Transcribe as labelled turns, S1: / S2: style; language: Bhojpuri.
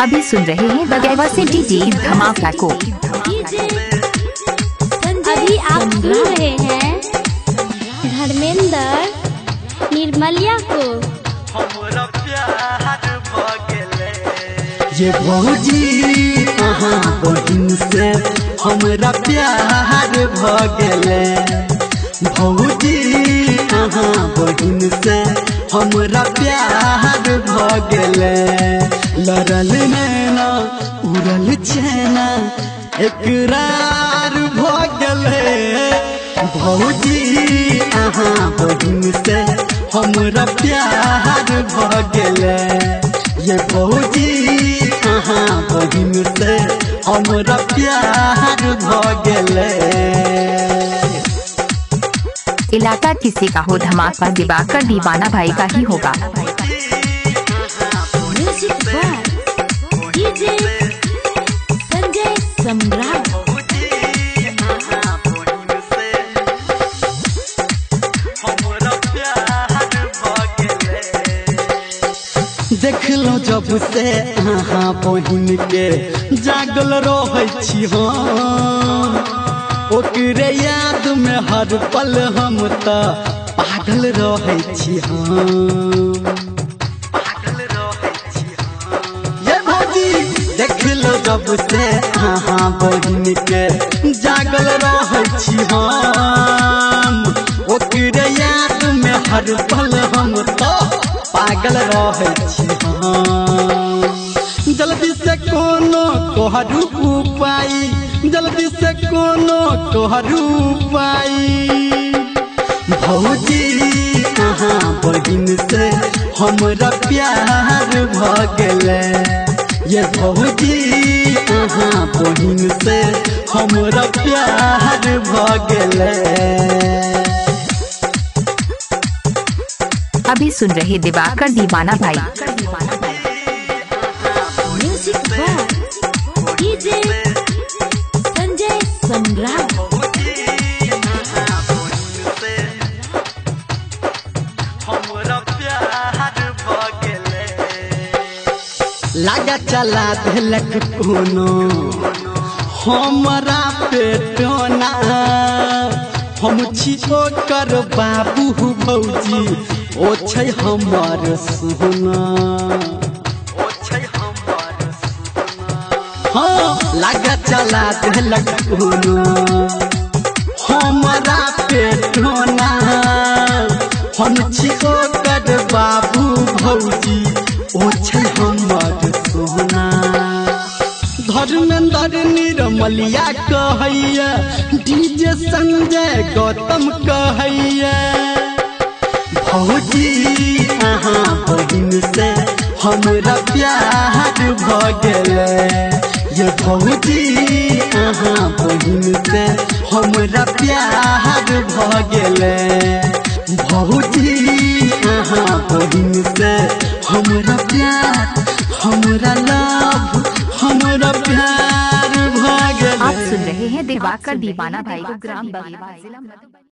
S1: अभी सुन रहे हैं बगैवा से डीजे धमाका को।
S2: अभी आप सुन रहे हैं धर्मेंद्र निर्मलिया को।
S3: ये भौजी अहाँ बहिन से हमरा प्यार भगले, भौजी अहाँ बहिन से हमरा प्यार भगले। लड़ल नैना उड़ल चैना इकरार भगले, भौजी अहाँ बहिन से हमरा प्यार भगले। ये भौजी अहाँ बहिन से हमरा प्यार भगले।
S1: इलाका किसी का हो धमाका दिवाकर दीवाना भाई का ही होगा।
S2: डीजे संजय सम्राट।
S3: देख लो जब से अहाँ बहिन के जागल रहे छी हम, ओकरे याद में हर पल हम त पागल रहे छी हम। ये भौजी देख लो जब से अहाँ बहिन के जागल रहे छी हम, ओकरे याद में हर पल हम त पागल रहे छी हम। जल्दी से कोनो कोहरू उपाय, जल्दी से कोनो कोहरू उपाय। भौजी अहाँ बहिन से हमरा प्यार भगले, ये भौजी अहाँ बहिन से हमरा प्यार भगले।
S1: अभी सुन रहे दिवाकर दीवाना भाई।
S2: डीजे संजय सम्राट।
S3: लागा चला देलक कोनो हमरा पेटोना, हम छी ओकर बाबू भौजी ओ छै हमर सोना। हाँ लागा चला देलक कोनो हमरा पेटोना, हम छी ओकर बाबू भौजी ओ छै हमर सोना। धर्मेंद्र निर्मलिया कहैया, डीजे संजय गौतम कहैया। भौजी अहाँ बहिन से हमरा प्यार भगले, ये भौजी अहाँ बहिन से हमरा प्यार भगले। भौजी अहाँ बहिन से हमरा प्यार, हमरा लव, हमरा प्यार भगले।
S1: आप सुन रहे हैं दिवाकर दीवाना भाई को ग्राम बगैवा जिला।